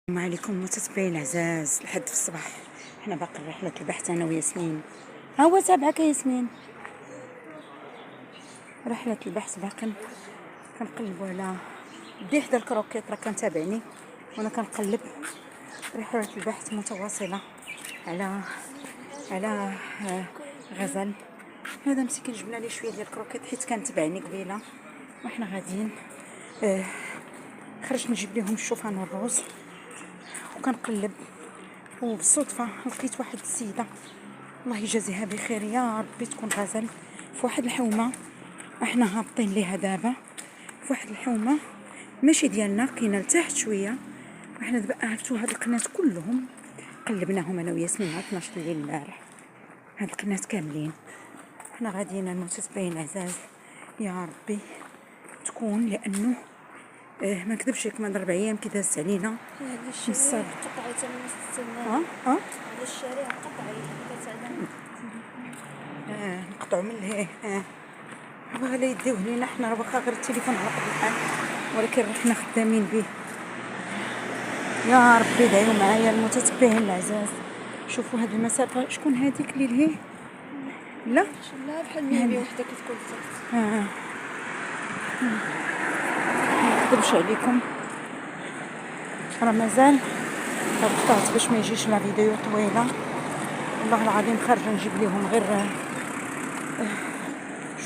السلام عليكم متتبعين العزاز. لحد في الصباح حنا باقي رحلة البحث انا وياسمين. ها هو تابعك ياسمين. رحلة البحث باقي كنقلبوا على بدي حدا الكروكيط، راه كان تابعني وانا كنقلب. رحلة البحث متواصلة على غزل. هذا مسكين جبنا ليه شويه ديال الكروكيط حيت كان تبعني قبيله وحنا غاديين. خرجت نجيب لهم الشوفان والروز وكنقلب، وبالصدفه لقيت واحد السيده الله يجازيها بخير يا ربي تكون غزل في واحد الحومه. احنا هابطين ليها دابا في واحد الحومه ماشي ديالنا، كاينه لتحت شويه. وحنا دابا عرفتوا هاد القنات كلهم قلبناهم انا وياسمين 12 الليل البارح، هاد القنات كاملين. حنا غاديين المتتبعين العزاز يا ربي تكون، لانه ما نكذبش لك من 4 ايام كي دازت علينا الشارع قطعي تما ها هذا الشارع قطعي نقطعوا من لهيه. بغا يديوه لينا حنا، واخا غير التليفون على قد الحال ولكن حنا خدامين به. يا ربي دعيو معايا المتتبعين العزاز. شوفوا هاد المسافه شكون هذيك اللي لهيه؟ لا بحال ميمي وحده كتكون تحت. نكذبش عليكم راه مازال قطعت باش ما يجيش لا فيديو طويله. والله العظيم خارجه نجيب لهم غير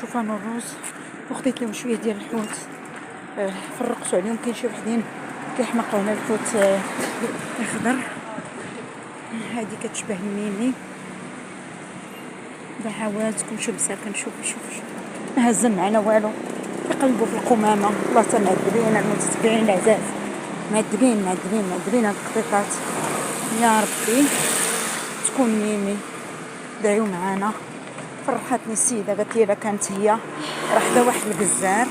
شوفان الروز وخديت لهم شويه ديال الحوت. فرقت عليهم، كاين شي وحدين كيحمقوا على الحوت اخضر. هذه كتشبه الميمي دعواتكم. شوف مساكن، شوف ما هزن معنا والو، يقلبوا في القمامه. الله تمعذبين المتتبعين العزاز، معذبين هاد القطيطات. يا ربي تكون ميمي دعيو معانا. فرحتني السيده قالت لي كانت هي راه واحد الجزار.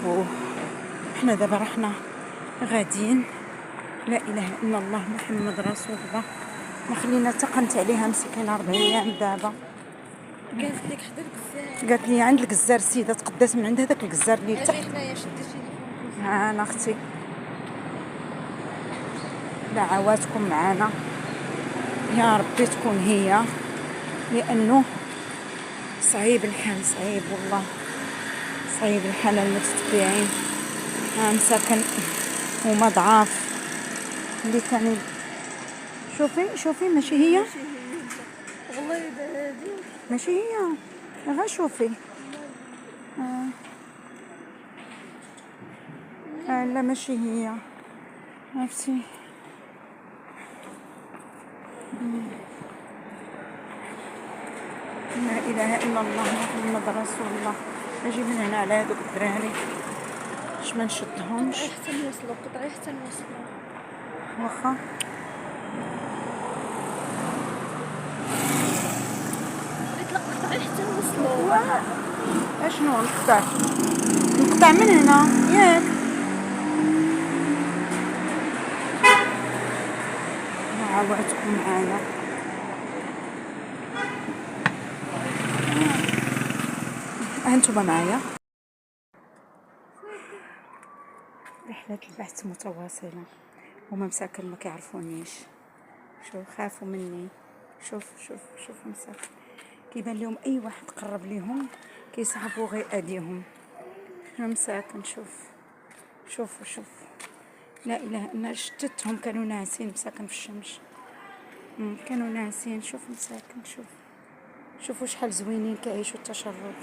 وحنا دابا رحنا غاديين. لا اله الا الله محمد رسول الله. ما خلينا تقنت عليها مسكينه 4 ايام دابا. كانت ديك حدا الكزار قالت لي عند الجزار السيده تقدات من عند هذاك الجزار اللي تحت. حنايا شدي التليفون. انا اختي دعواتكم معانا يا ربي تكون هي، لانه صعيب الحال، صعيب والله صعيب الحال المتتبعين. مساكن هما ضعاف اللي كانوا. شوفي ماشي هي والله هادي ماشي هي غا شوفي. لا ماشي هي عرفتي. لا اله الا الله محمد رسول الله. نجي من هنا على هذوك الدراري باش ما نشدهمش. حتى نوصلوا قطعي حتى نوصلوا واخا قطعي حتى نوصلوا. اشنو نقطع من هنا ياك؟ عاودتكم معانا. هانتوما معايا. رحلة البحث متواصلة. هما مساكن ما كيعرفونيش، شوف خافوا مني. شوف مساكن كيبان لهم اي واحد قرب ليهم كيصعبوا غير اديهم. مساكن شوف لا اله الا شتتهم كانوا ناعسين مساكن في الشمس. كانوا ناعسين. شوف مساكن شوفوا شحال زوينين كيعيشوا التشرد.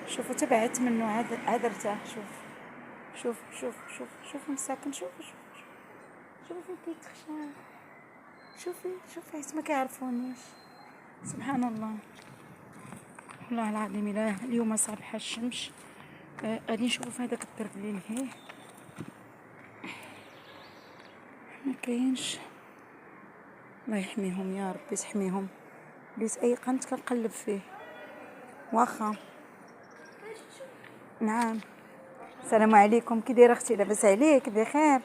شوفوا تبعت منه عاد ارتاح. شوف مساكن. شوفي كيتخشى. شوفي حيت ما كيعرفونيش. سبحان الله والله العظيم. الا اليوم صابحه الشمس. غادي نشوفوا في هذاك الدرب اللي لهيه ما كاينش. الله يحميهم يا ربي تحميهم. ليت اي قنت كنقلب فيه. واخا نعم. السلام عليكم، كي دايره اختي؟ لاباس عليك؟ بخير.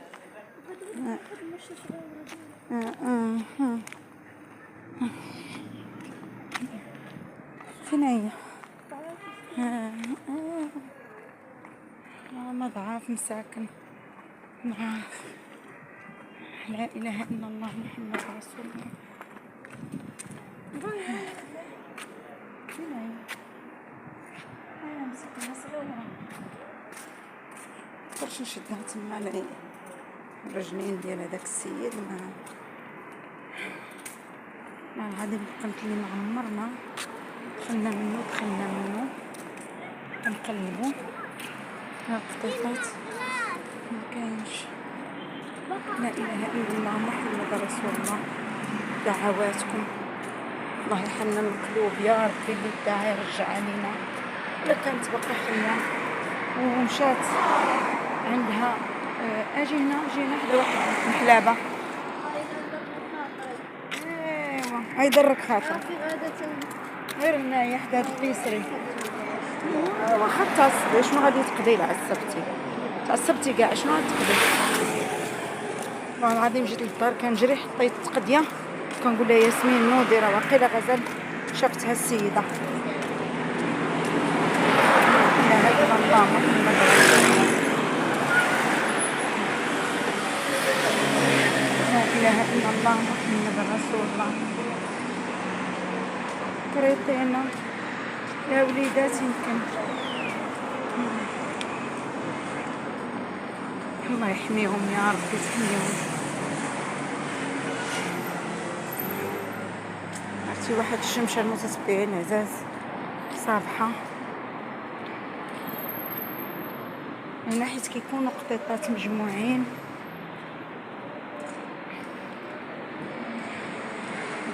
فين هي؟ ما ضعاف مساكن ضعاف. لا اله الا الله محمد رسول الله. فين هي؟ مسكينه صغيره. مقدرش نشدها تما على الرجلين ديال هذاك السيد. ما غادي قلت لي معمرنا، دخلنا منه كنقلبو. ها القطيفات مكاينش. لا اله الا الله محمد رسول الله. دعواتكم الله يحنن القلوب يا ربي، اللي داعي يرجع علينا. ولا كانت باقا حيه ومشات عندها جينا حدا واحد الحلابه. ايوا غيضرك خاطر غير هنايا حدا هاد البيسري. واخا تصدي شنو غادي تقضي لها تعصبتي كاع شنو غادي تقضي. والله العظيم جيت للدار كنجري حطيت قضيه كنقول لها ياسمين نوضي راه واقيلا غزال شافتها السيده. لا اله الا الله محمد رسول الله. لا اله الا الله محمد رسول الله. كريتينا يا وليدات يمكن. الله يحميهم يا ربي تحميهم. عرفتي واحد الشمشه المتتبعين عزاز صابحه هنا حيت كيكونوا قطيطات مجموعين.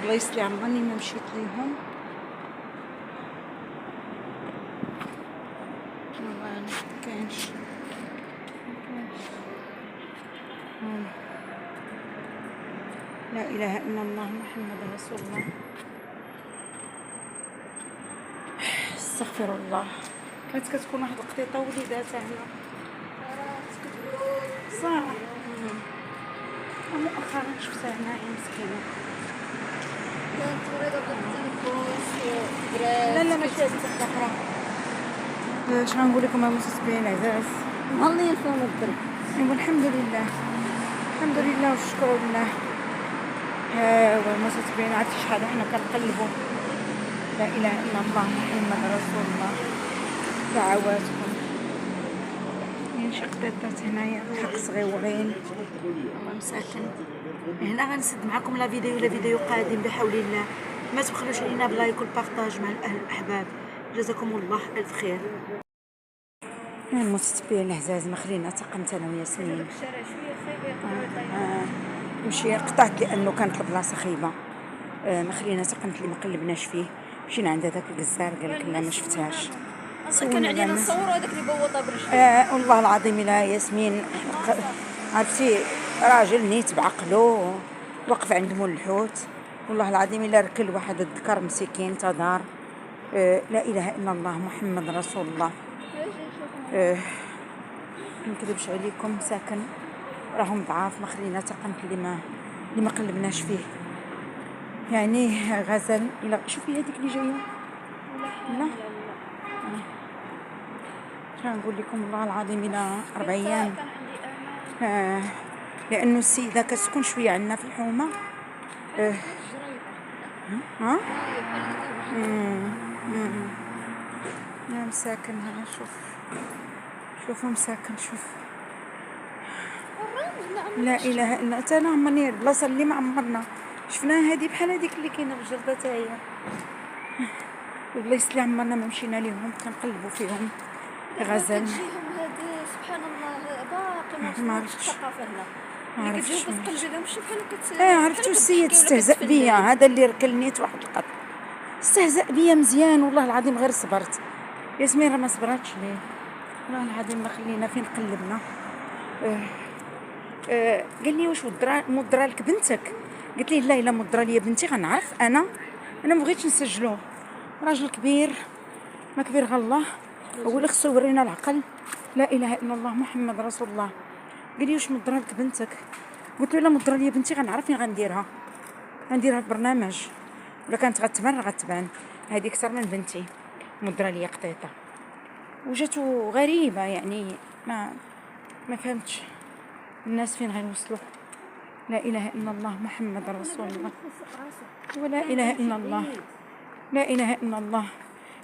بلايص اللي عمرني ما مشيت ليهم. مكاينش. لا اله الا الله محمد رسول الله. استغفر الله. كانت كتكون واحد القطيطه وليداتها هنا صح. مؤخرا شفتها هنايا مسكينه. كانت مريضة بالتنفس لا ماشي هذيك الاخرى. اش غنقول لكم المتتبعين العزاز، مهلين فيهم الدرب. ايوا الحمد لله والشكر لله. ها هو المتتبعين عرفتي شحال حنا كنقلبوا. لا اله الا الله محمد رسول الله. دعواتكم. كاين شي قطيطات هنايا حق صغيورين الله مساكن. هنا غنسد معكم لا فيديو قادم بحول الله. ما تبخلوش علينا بلايك والبارطاج مع الاهل والاحباب. جزاكم الله الف خير. المتتبعين العزاز ما خلينا تقمت انا وياسمين. مشي قطعت لانه كانت البلاصه خايبه. ما خلينا تقمت اللي ما قلبناش فيه. مشينا عند هذاك الجزار قال لك لا ما شفتهاش. كان علينا نصوروا هذاك اللي بوطه برجليه. والله العظيم لا ياسمين عرفتي راجل نيت بعقلو وقف عند مول الحوت. والله العظيم الا ركل واحد الذكر مسكين تدار. لا اله الا الله محمد رسول الله. ما نكذبش عليكم ساكن راهم ضعاف. ما خلينا تقنت اللي ما قلبناش فيه يعني. غزل الى شوفي هذيك اللي جايه. لا نقول لكم والله العظيم الى 4 ايام. لانه السيده كتكون شويه عندنا في الحومه. ها يا مساكن. ها شوفوا مساكن. شوف لا اله الا انت. انا عمرني البلاصه اللي ما عمرنا شفناها هذه بحال هذيك اللي كاينه في الجرده حتى هي. البلايص اللي عمرنا ما مشينا ليهم كنقلبوا فيهم. غزل سبحان الله باقي ما عرفتش الثقافه هنا. عرفتش كتقلبي لهم شي بحال عرفتوا السيد استهزأ بيا. هذا اللي ركلنيت واحد القط استهزأ بيا مزيان. والله العظيم غير صبرت. ياسمين راه ما صبراتش ليه. والله العظيم ما خلينا فين قلبنا. قال لي واش مضرة لك بنتك؟ قلت ليه لا الا مضرة لي بنتي غنعرف. انا ما بغيتش نسجلوه. راجل كبير ما كبير غير الله هو اللي خصو يورينا العقل. لا اله الا الله محمد رسول الله. قال لي واش مضرة لك بنتك؟ قلت له لا مضرة لي بنتي غنعرف فين غنديرها في برنامج. ولا كانت غتبان هذه اكثر من بنتي. مضرة لي قطيطه وجاتو غريبه يعني. ما فهمتش الناس فين غيوصلوا. لا اله الا الله محمد رسول الله. ولا اله الا الله. لا اله الا الله.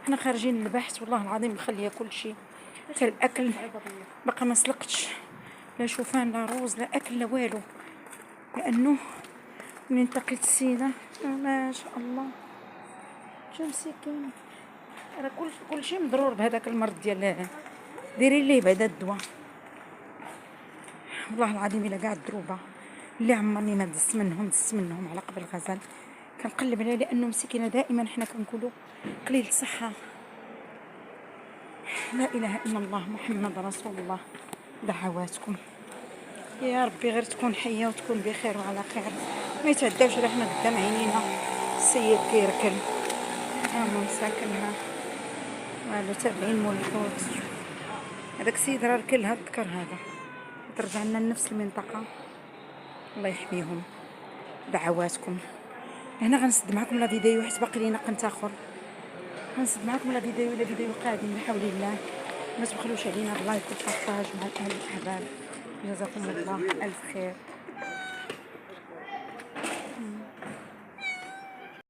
احنا خارجين للبحث والله العظيم مخليه كل شيء، حتى الاكل بقى ما سلقتش، لا شوفان لا روز لا اكل لا والو، لانه من التقيت السيده ما شاء الله شو مسكين، راه كل شيء مضرور بهذاك المرض ديال ديري ليه بعدا الدواء. والله العظيم الا قاعد دروبه اللي عمرني ما دزت منهم على قبل غزل، كنقلب عليه لانه مسكينه دائما حنا كنقولوا قليل صحه. لا اله الا الله محمد رسول الله. دعواتكم يا ربي غير تكون حيه وتكون بخير وعلى خير، ما يتعداوش راه حنا قدام عينينا السيد كيركل مساكنها والو تابعين مول الحوت. هذاك السيد راه ركل هاد الذكر هذا، ترجع لنا لنفس المنطقه. الله يحميهم. دعواتكم. هنا غنسد معكم لا فيديو حيت باقي لينا قنت اخر، غنسد معكم لا فيديو قادم بحول الله. ما تبخلوش علينا باللايك والبارطاج مع الاهل والاحباب. جزاكم الله الف خير.